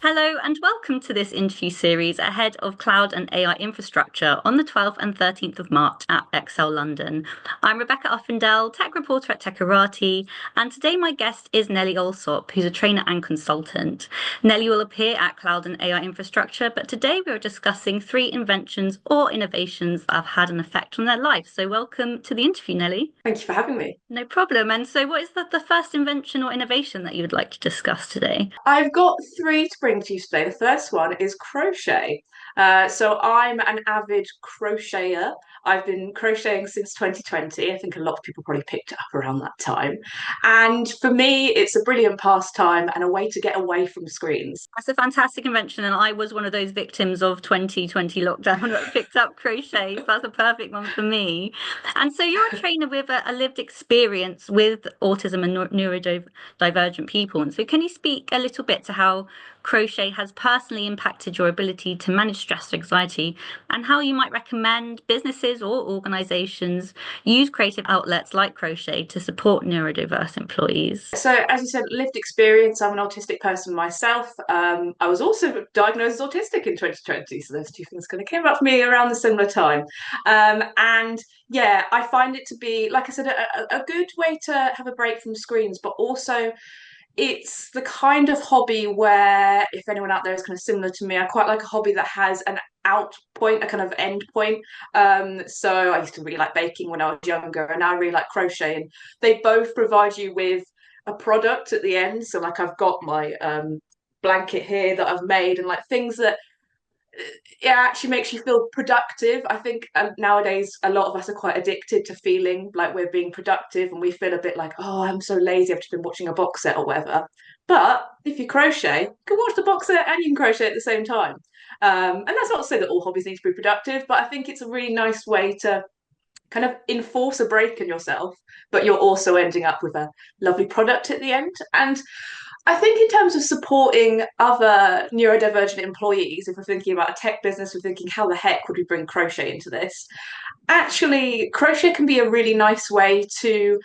Hello and welcome to this interview series ahead of Cloud and AI Infrastructure on the 12th and 13th of March at Excel London. I'm Rebecca Uffindell, tech reporter at Techorati, and today my guest is Nellie Allsop, who's a trainer and consultant. Nellie will appear at Cloud and AI Infrastructure, but today we are discussing 3 inventions or innovations that have had an effect on their life. So welcome to the interview, Nellie. Thank you for having me. No problem. And so what is the first invention or innovation that you would like to discuss today? I've got 3 to bring to you today. The first one is crochet. So I'm an avid crocheter. I've been crocheting since 2020. I think a lot of people probably picked it up around that time. And for me, it's a brilliant pastime and a way to get away from screens. That's a fantastic invention, and I was one of those victims of 2020 lockdown that picked up crochet. So that's a perfect one for me. And so you're a trainer with a lived experience with autism and neurodivergent people. And so can you speak a little bit to how crochet has personally impacted your ability to manage stress and anxiety, and how you might recommend businesses or organizations use creative outlets like crochet to support neurodiverse employees? So, as you said, lived experience. I'm an autistic person myself. I was also diagnosed as autistic in 2020. So, those two things kind of came up for me around the similar time. And yeah, I find it to be, like I said, a good way to have a break from screens, but also it's the kind of hobby where, if anyone out there is kind of similar to me, I quite like a hobby that has an out point, a kind of end point. So I used to really like baking when I was younger, and now I really like crochet. And they both provide you with a product at the end. So like I've got my blanket here that I've made, and like things that it actually makes you feel productive. I think nowadays a lot of us are quite addicted to feeling like we're being productive, and we feel a bit like, oh, I'm so lazy, I've just been watching a box set or whatever. But if you crochet, you can watch the box set and you can crochet at the same time. And that's not to say that all hobbies need to be productive, but I think it's a really nice way to kind of enforce a break in yourself, but you're also ending up with a lovely product at the end. And I think in terms of supporting other neurodivergent employees, if we're thinking about a tech business, we're thinking how the heck would we bring crochet into this? Actually, crochet can be a really nice way to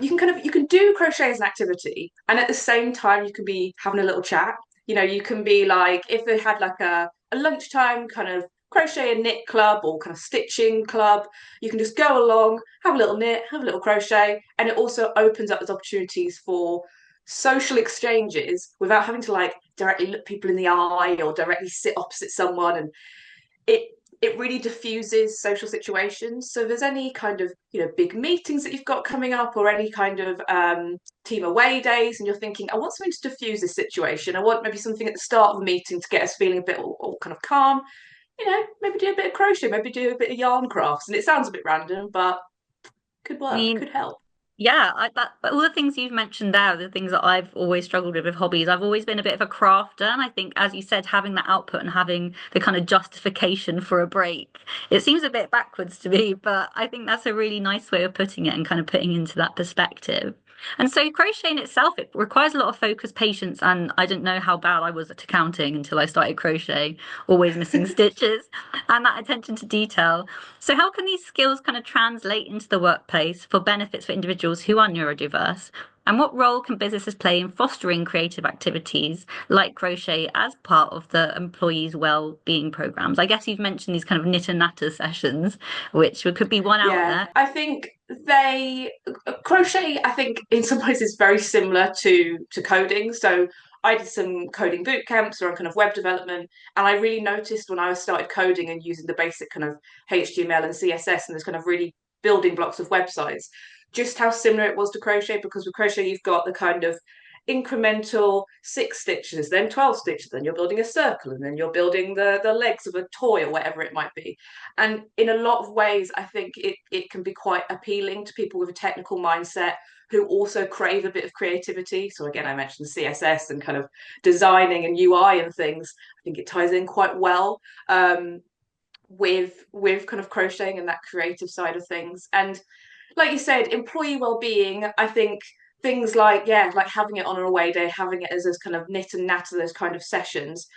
you can do crochet as an activity, and at the same time you can be having a little chat. You can be like, if they had like a lunchtime kind of crochet and knit club or kind of stitching club, you can just go along, have a little knit, have a little crochet, and it also opens up those opportunities for social exchanges without having to like directly look people in the eye or directly sit opposite someone. And it it really diffuses social situations. So if there's any kind of big meetings that you've got coming up, or any kind of team away days, and you're thinking, I want something to diffuse this situation. I want maybe something at the start of the meeting to get us feeling a bit all kind of calm. Maybe do a bit of crochet, maybe do a bit of yarn crafts. And it sounds a bit random, but could I work, mean, could help. yeah, but all the things you've mentioned there, are the things that I've always struggled with hobbies. I've always been a bit of a crafter, and I think, as you said, having that output and having the kind of justification for a break, it seems a bit backwards to me, but I think that's a really nice way of putting it and kind of putting into that perspective. And so crocheting itself, it requires a lot of focus, patience, and I didn't know how bad I was at counting until I started crochet, always missing stitches, and that attention to detail. So how can these skills kind of translate into the workplace for benefits for individuals who are neurodiverse? And what role can businesses play in fostering creative activities like crochet as part of the employees' well-being programs? I guess you've mentioned these kind of knit and natter sessions, which could be one Yeah, outlet. I think they crochet, I think in some ways is very similar to coding. So I did some coding boot camps around kind of web development, and I really noticed when I started coding and using the basic kind of HTML and CSS and those kind of really building blocks of websites, just how similar it was to crochet. Because with crochet you've got the kind of incremental 6 stitches, then 12 stitches, then you're building a circle, and then you're building the legs of a toy or whatever it might be. And in a lot of ways, I think it can be quite appealing to people with a technical mindset who also crave a bit of creativity. So again, I mentioned CSS and kind of designing and UI and things. I think it ties in quite well with kind of crocheting and that creative side of things. And like you said, employee well-being, I think things like, yeah, like having it on an away day, having it as those kind of knit and natter, those kind of sessions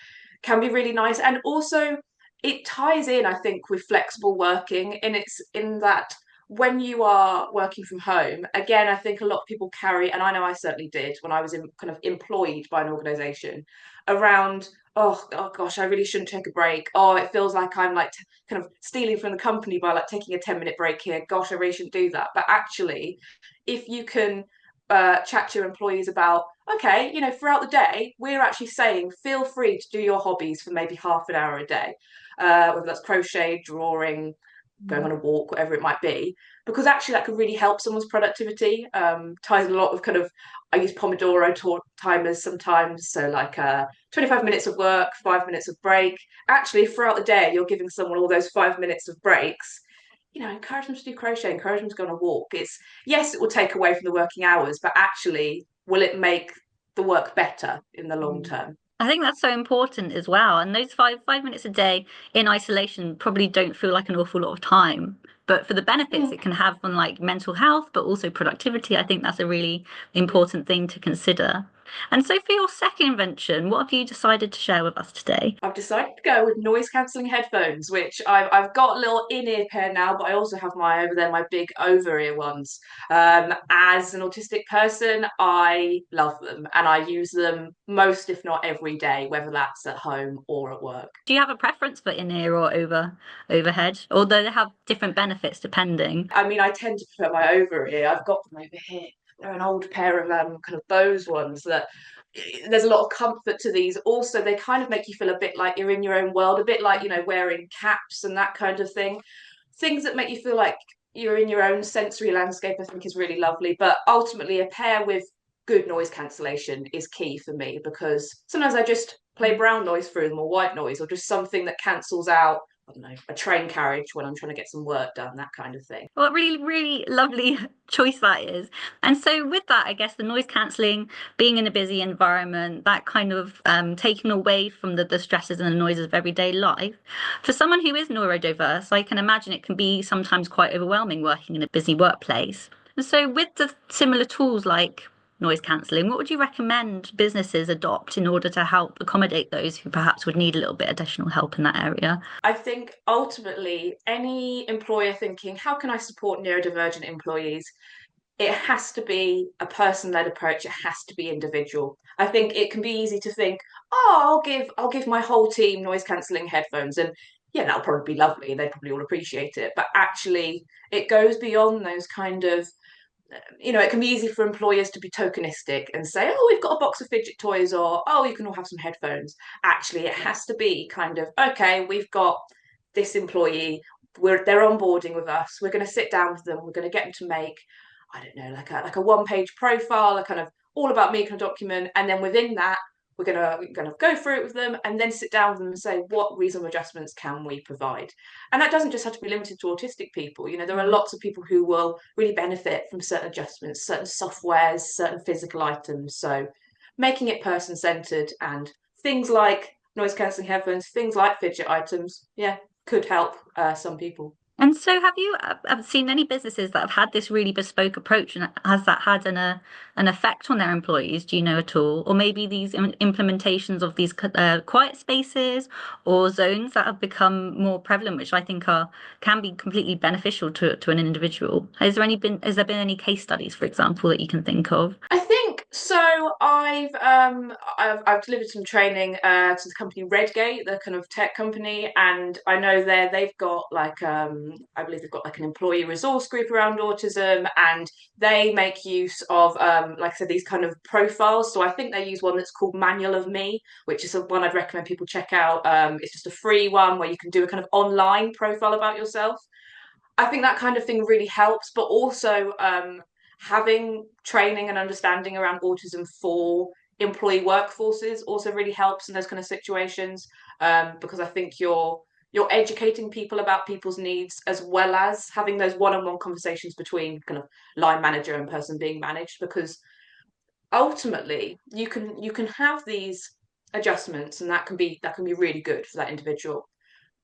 can be really nice. And also it ties in, I think, with flexible working, and it's in that when you are working from home, again, I think a lot of people carry, and I know I certainly did when I was kind of employed by an organization, around, oh gosh, I really shouldn't take a break. Oh, it feels like I'm like kind of stealing from the company by like taking a 10-minute break here. Gosh, I really shouldn't do that. But actually, if you can chat to your employees about, okay, throughout the day, we're actually saying feel free to do your hobbies for maybe half an hour a day, whether that's crochet, drawing, going on a walk, whatever it might be, because actually that could really help someone's productivity. Ties a lot of kind of, I use Pomodoro timers sometimes, so like 25 minutes of work, 5 minutes of break. Actually, throughout the day, you're giving someone all those 5 minutes of breaks. Encourage them to do crochet, encourage them to go on a walk. It's, yes, it will take away from the working hours, but actually, will it make the work better in the long term? I think that's so important as well. And those five minutes a day in isolation probably don't feel like an awful lot of time. But for the benefits Mm. it can have on like mental health, but also productivity, I think that's a really important thing to consider. And so for your second invention, what have you decided to share with us today? I've decided to go with noise cancelling headphones, which I've got a little in-ear pair now, but I also have my over there, my big over-ear ones. As an autistic person, I love them and I use them most, if not every day, whether that's at home or at work. Do you have a preference for in-ear or overhead? Although they have different benefits depending. I mean, I tend to prefer my over-ear. I've got them over here. They're an old pair of kind of Bose ones that there's a lot of comfort to these. Also, they kind of make you feel a bit like you're in your own world, a bit like, wearing caps and that kind of thing. Things that make you feel like you're in your own sensory landscape, I think is really lovely. But ultimately, a pair with good noise cancellation is key for me, because sometimes I just play brown noise through them, or white noise, or just something that cancels out, I don't know, a train carriage when I'm trying to get some work done, that kind of thing. What really, really lovely choice that is. And so, with that, I guess the noise cancelling, being in a busy environment, that kind of taking away from the stresses and the noises of everyday life. For someone who is neurodiverse, I can imagine it can be sometimes quite overwhelming working in a busy workplace. And so, with the similar tools like noise cancelling, what would you recommend businesses adopt in order to help accommodate those who perhaps would need a little bit additional help in that area? I think ultimately, any employer thinking, how can I support neurodivergent employees? It has to be a person-led approach. It has to be individual. I think it can be easy to think, oh, I'll give my whole team noise cancelling headphones, and yeah, that'll probably be lovely. They probably all appreciate it. But actually, it goes beyond those kind of, it can be easy for employers to be tokenistic and say, oh, we've got a box of fidget toys, or oh, you can all have some headphones. Actually, it has to be kind of, okay, we've got this employee, they're onboarding with us. We're going to sit down with them. We're going to get them to make, I don't know, like a one-page profile, a kind of all about me kind of document, and then within that, we're gonna go through it with them, and then sit down with them and say, what reasonable adjustments can we provide? And that doesn't just have to be limited to autistic people. There are lots of people who will really benefit from certain adjustments, certain softwares, certain physical items. So making it person-centered, and things like noise cancelling headphones, things like fidget items, yeah, could help some people. And so, have you seen any businesses that have had this really bespoke approach, and has that had an effect on their employees? Do you know at all? Or maybe these implementations of these quiet spaces or zones that have become more prevalent, which I think are can be completely beneficial to an individual. Has there been any case studies, for example, that you can think of? I think so. I've delivered some training to the company Redgate, the kind of tech company, and I know they've got like I believe they've got like an employee resource group around autism, and they make use of like I said, these kind of profiles. So I think they use one that's called Manual of Me, which is one I'd recommend people check out. It's just a free one where you can do a kind of online profile about yourself. I think that kind of thing really helps, but also having training and understanding around autism for employee workforces also really helps in those kind of situations, because I think you're educating people about people's needs, as well as having those one-on-one conversations between kind of line manager and person being managed, because ultimately you can have these adjustments, and that can be really good for that individual.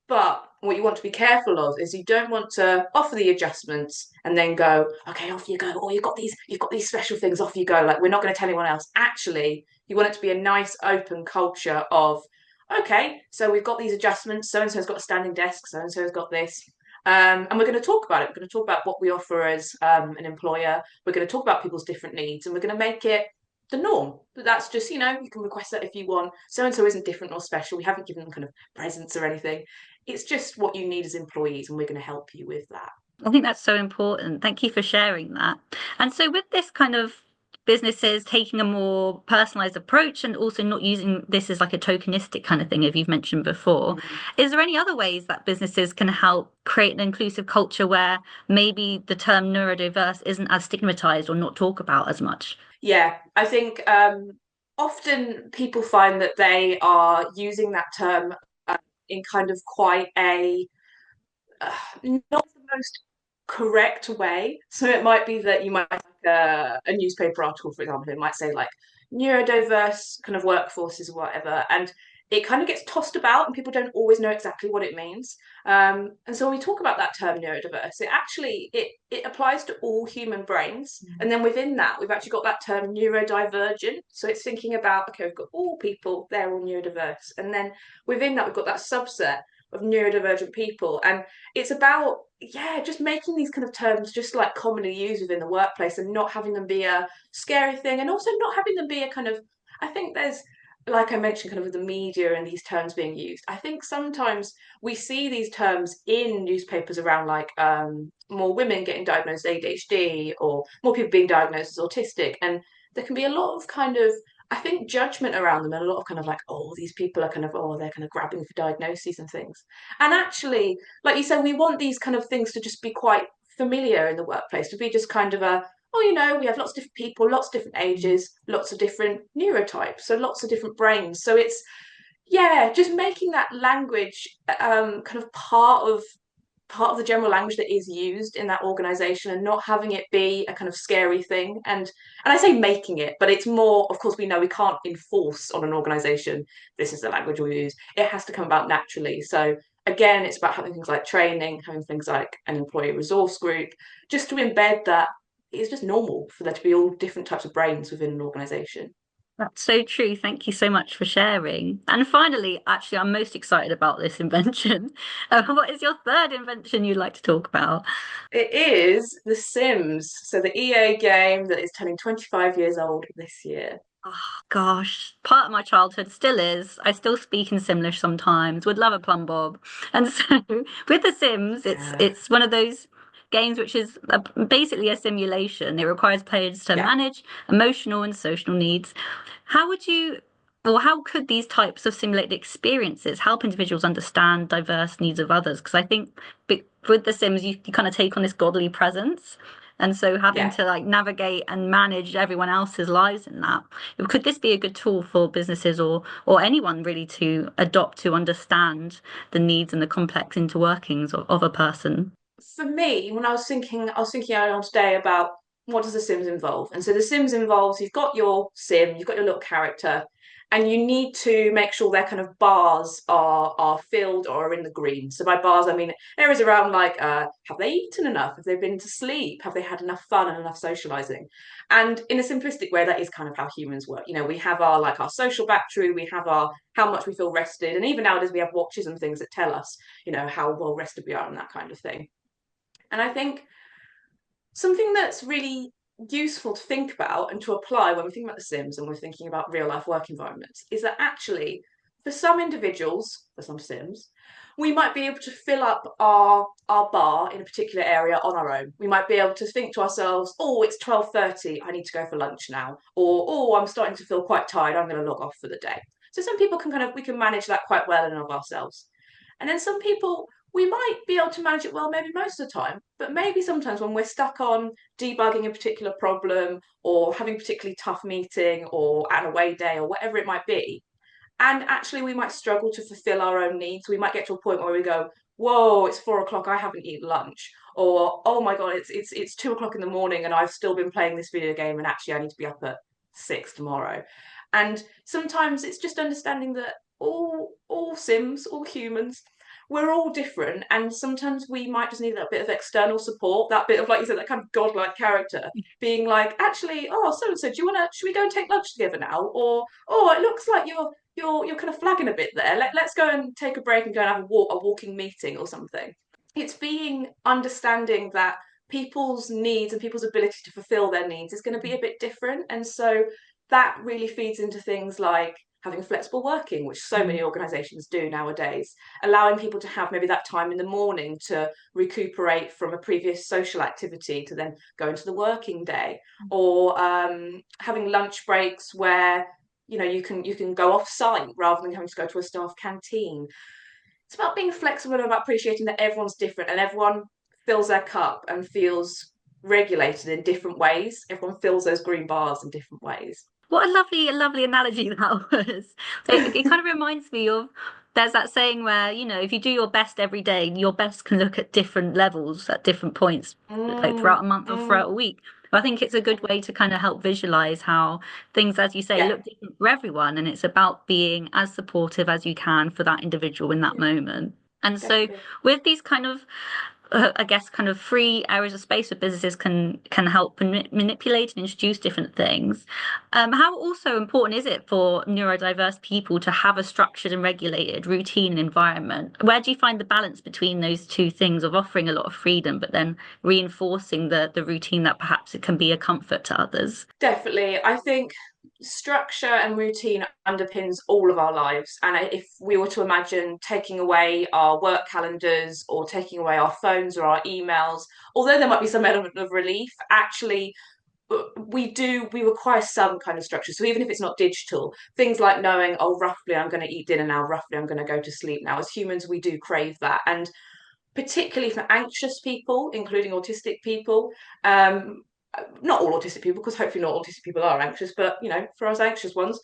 But what you want to be careful of is you don't want to offer the adjustments and then go, okay, off you go. Or you've got these special things, off you go. Like, we're not going to tell anyone else. Actually, you want it to be a nice open culture of, okay, so we've got these adjustments. So and so's got a standing desk. So and so's got this. And we're going to talk about it. We're going to talk about what we offer as an employer. We're going to talk about people's different needs, and we're going to make it the norm. But that's just, you can request that if you want. So and so isn't different or special. We haven't given them kind of presents or anything. It's just what you need as employees, and we're going to help you with that. I think that's so important. Thank you for sharing that. And so, with this kind of businesses taking a more personalized approach and also not using this as like a tokenistic kind of thing, as you've mentioned before, Mm. is there any other ways that businesses can help create an inclusive culture where maybe the term neurodiverse isn't as stigmatized or not talked about as much? Yeah, I think often people find that they are using that term in kind of quite a not the most correct way. So it might be that you might have a newspaper article, for example, it might say like neurodiverse kind of workforces or whatever, and it kind of gets tossed about and people don't always know exactly what it means. And so when we talk about that term neurodiverse, it applies to all human brains. And then within that, we've actually got that term neurodivergent. So it's thinking about, okay, we've got all people, they're all neurodiverse. And then within that, we've got that subset of neurodivergent people. And it's about, yeah, just making these kind of terms just like commonly used within the workplace and not having them be a scary thing, and also not having them be a kind of, I think there's, like I mentioned, kind of with the media and these terms being used, I think sometimes we see these terms in newspapers around like more women getting diagnosed with ADHD or more people being diagnosed as autistic, and there can be a lot of kind of, I think, judgment around them, and a lot of kind of like, oh, these people are kind of, oh, they're kind of grabbing for diagnoses and things. And actually, like you said, we want these kind of things to just be quite familiar in the workplace, to be just kind of a, oh, we have lots of different people, lots of different ages, lots of different neurotypes, so lots of different brains. So it's, yeah, just making that language kind of part of the general language that is used in that organization, and not having it be a kind of scary thing. And I say making it, but it's more, of course, we know we can't enforce on an organization this is the language we use. It has to come about naturally. So again, it's about having things like training, having things like an employee resource group, just to embed that it's just normal for there to be all different types of brains within an organization. That's so true. Thank you so much for sharing. And finally, actually, I'm most excited about this invention. What is your third invention you'd like to talk about? It is The Sims, so the EA game that is turning 25 years old this year. Oh gosh, part of my childhood still is. I still speak in Simlish sometimes. Would love a plum bob. And so with The Sims, it's Yeah. it's one of those games which is basically a simulation. It requires players to Yeah. manage emotional and social needs. How would you, or how could these types of simulated experiences help individuals understand diverse needs of others? Because I think with The Sims, you kind of take on this godly presence. And so having Yeah. to like navigate and manage everyone else's lives in that, could this be a good tool for businesses or anyone really to adopt to understand the needs and the complex interworkings of a person? For me, when I was thinking earlier on today about what does The Sims involve. And so The Sims involves, you've got your sim, you've got your little character, and you need to make sure their kind of bars are filled or are in the green. So by bars, I mean areas around like, have they eaten enough? Have they been to sleep? Have they had enough fun and enough socializing? And in a simplistic way, that is kind of how humans work. We have our social battery, we have our how much we feel rested, and even nowadays we have watches and things that tell us, how well rested we are and that kind of thing. And I think something that's really useful to think about and to apply when we think about The Sims and we're thinking about real life work environments is that actually, for some individuals, for some Sims, we might be able to fill up our bar in a particular area on our own. We might be able to think to ourselves, oh, it's 12:30, I need to go for lunch now. Or, oh, I'm starting to feel quite tired, I'm going to log off for the day. So some people we can manage that quite well in and of ourselves. And then some people, we might be able to manage it well, maybe most of the time, but maybe sometimes when we're stuck on debugging a particular problem or having a particularly tough meeting or an away day or whatever it might be, and actually we might struggle to fulfill our own needs. We might get to a point where we go, whoa, it's 4 o'clock, I haven't eaten lunch. Or, oh my God, it's 2 o'clock in the morning and I've still been playing this video game and actually I need to be up at 6 tomorrow. And sometimes it's just understanding that all Sims, all humans, we're all different, and sometimes we might just need that bit of external support, that bit of, like you said, that kind of godlike character being like, actually, oh, so and so, do you want to? Should we go and take lunch together now? Or, oh, it looks like you're kind of flagging a bit there. Let's go and take a break and go and have a walking meeting or something. it's being understanding that people's needs and people's ability to fulfill their needs is going to be a bit different. And so that really feeds into things like having flexible working, which so many organizations do nowadays, allowing people to have maybe that time in the morning to recuperate from a previous social activity to then go into the working day, or having lunch breaks where you can go off site rather than having to go to a staff canteen. It's about being flexible and about appreciating that everyone's different and everyone fills their cup and feels regulated in different ways. Everyone fills those green bars in different ways. What a lovely analogy that was. It kind of reminds me of there's that saying where, if you do your best every day, your best can look at different levels at different points, like Mm, throughout a month or mm, throughout a week. I think it's a good way to kind of help visualize how things, as you say, yeah, look different for everyone. And it's about being as supportive as you can for that individual in that yeah, moment. And so definitely. with these kind of I guess kind of free areas of space where businesses can help manipulate and introduce different things. How also important is it for neurodiverse people to have a structured and regulated routine environment? Where do you find the balance between those two things of offering a lot of freedom, but then reinforcing the routine that perhaps it can be a comfort to others? Definitely. I think structure and routine underpins all of our lives. And if we were to imagine taking away our work calendars or taking away our phones or our emails, although there might be some element of relief, actually we require some kind of structure. So even if it's not digital, things like knowing, oh, roughly I'm going to eat dinner now, roughly I'm going to go to sleep now. As humans, we do crave that. And particularly for anxious people, including autistic people, um, not all autistic people, because hopefully not autistic people are anxious, but for us anxious ones,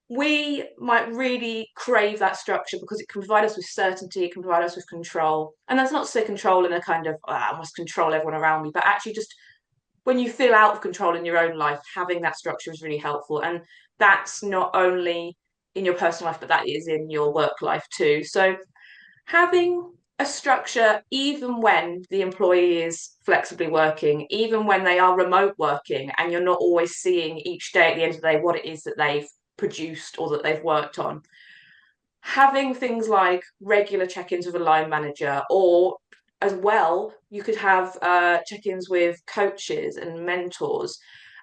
we might really crave that structure because it can provide us with certainty, it can provide us with control. And that's not to say control in a kind of, I must control everyone around me, but actually just when you feel out of control in your own life, having that structure is really helpful. And that's not only in your personal life, but that is in your work life too. So having a structure, even when the employee is flexibly working, even when they are remote working, and you're not always seeing each day at the end of the day what it is that they've produced or that they've worked on, having things like regular check-ins with a line manager, or as well you could have check-ins with coaches and mentors,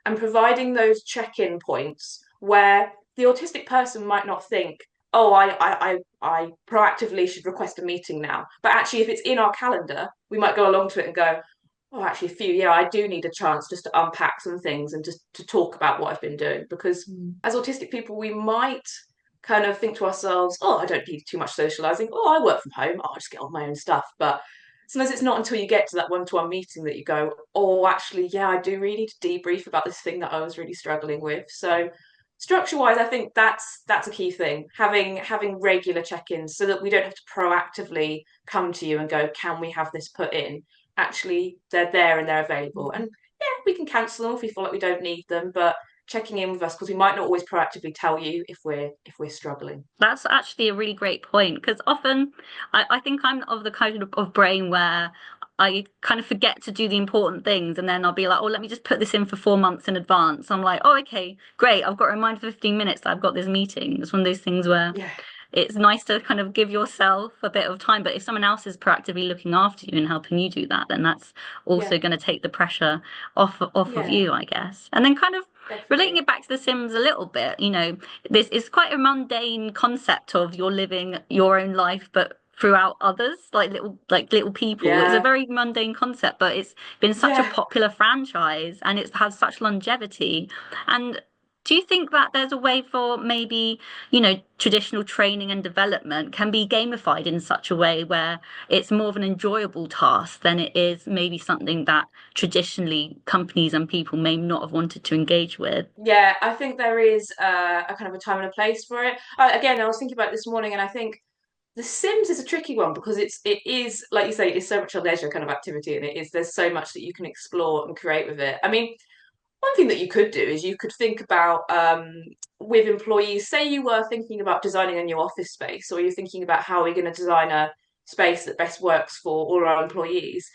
and providing those check-in points where the autistic person might not think, oh, I proactively should request a meeting now, but actually if it's in our calendar we might go along to it and go, oh, actually I do need a chance just to unpack some things and just to talk about what I've been doing. Because as autistic people we might kind of think to ourselves, oh, I don't need too much socializing. Oh, I work from home. I'll just get on my own stuff. But sometimes it's not until you get to that one-to-one meeting that you go, oh, actually, yeah, I do really need to debrief about this thing that I was really struggling with. So structure-wise, I think that's a key thing. Having regular check-ins so that we don't have to proactively come to you and go, can we have this put in? Actually, they're there and they're available. And yeah, we can cancel them if we feel like we don't need them, but checking in with us because we might not always proactively tell you if we're struggling. That's actually a really great point because often I think I'm of the kind of brain where I kind of forget to do the important things and then I'll be like, oh, let me just put this in for 4 months in advance. I'm like, oh, okay, great. I've got to remind for 15 minutes that I've got this meeting. It's one of those things where Yeah, it's nice to kind of give yourself a bit of time. But if someone else is proactively looking after you and helping you do that, then that's yeah, also going to take the pressure off of yeah, you, I guess. And then kind of relating definitely. it back to The Sims a little bit, this is quite a mundane concept of you're living your own life, but throughout others, like little people. It's a Yeah, very mundane concept, but it's been such a yeah, popular franchise and it's had such longevity. And do you think that there's a way for maybe traditional training and development can be gamified in such a way where it's more of an enjoyable task than it is maybe something that traditionally companies and people may not have wanted to engage with? yeah. I think there is a kind of a time and a place for it. Again, I was thinking about it this morning, and I think The Sims is a tricky one because it is like you say, it's so much a leisure kind of activity, and there's so much that you can explore and create with it. I mean, one thing that you could do is you could think about with employees, say you were thinking about designing a new office space, or you're thinking about how we're going to design a space that best works for all our employees.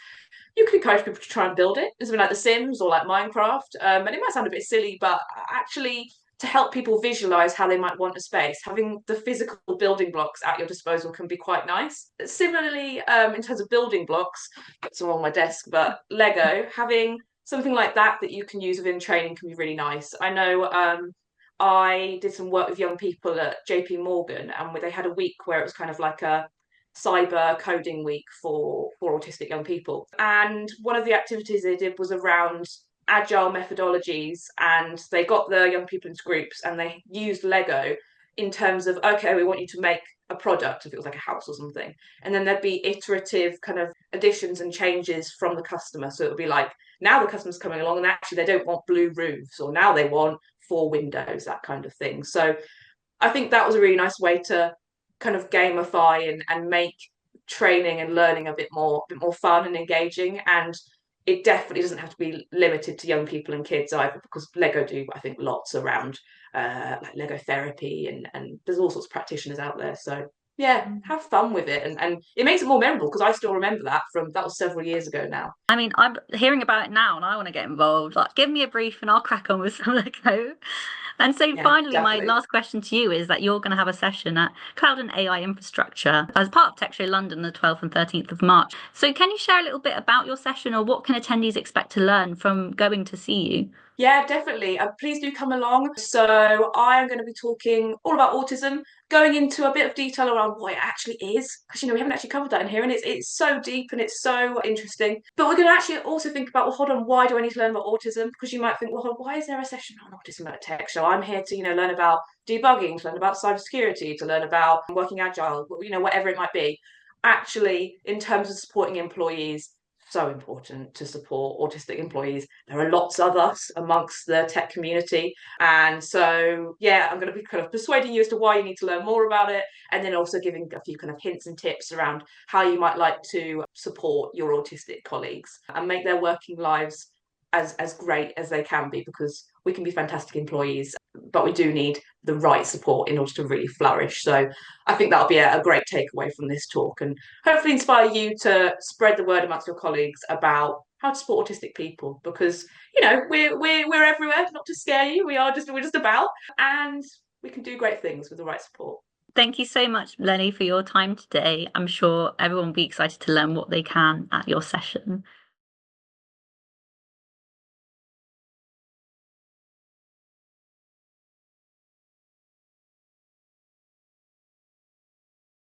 You could encourage people to try and build it, something like The Sims or like Minecraft. And it might sound a bit silly, but actually, to help people visualize how they might want a space. Having the physical building blocks at your disposal can be quite nice. Similarly, in terms of building blocks, got some on my desk, but Lego, having something like that that you can use within training can be really nice. I know I did some work with young people at JP Morgan, and they had a week where it was kind of like a cyber coding week for autistic young people. And one of the activities they did was around agile methodologies, and they got the young people into groups and they used Lego in terms of, okay, we want you to make a product, if it was like a house or something, and then there'd be iterative kind of additions and changes from the customer. So it would be like, now the customer's coming along and actually they don't want blue roofs, or now they want 4 windows, that kind of thing. So I think that was a really nice way to kind of gamify and make training and learning a bit more fun and engaging. And it definitely doesn't have to be limited to young people and kids either, because Lego do, I think, lots around like Lego therapy, and there's all sorts of practitioners out there. So yeah, have fun with it, and it makes it more memorable, because I still remember that was several years ago now. I mean, I'm hearing about it now and I want to get involved. Like, give me a brief and I'll crack on with some Lego. And so Yeah, finally, my definitely. last question to you is that you're going to have a session at Cloud and AI Infrastructure as part of Tech Show London, the 12th and 13th of March. So can you share a little bit about your session, or what can attendees expect to learn from going to see you? Yeah, definitely. Please do come along. So I am going to be talking all about autism, going into a bit of detail around what it actually is, because we haven't actually covered that in here, and it's so deep and it's so interesting. But we're going to actually also think about, well, hold on, why do I need to learn about autism? Because you might think, well, why is there a session on autism at a tech show? I'm here to learn about debugging, to learn about cybersecurity, to learn about working agile, whatever it might be. Actually, in terms of supporting employees, so important to support autistic employees. There are lots of us amongst the tech community. And so, yeah, I'm going to be kind of persuading you as to why you need to learn more about it, and then also giving a few kind of hints and tips around how you might like to support your autistic colleagues and make their working lives as great as they can be, because we can be fantastic employees, but we do need the right support in order to really flourish. So I think that'll be a great takeaway from this talk, and hopefully inspire you to spread the word amongst your colleagues about how to support autistic people, because we're everywhere, not to scare you. We're just about, and we can do great things with the right support. Thank you so much, Lenny, for your time today. I'm sure everyone will be excited to learn what they can at your session.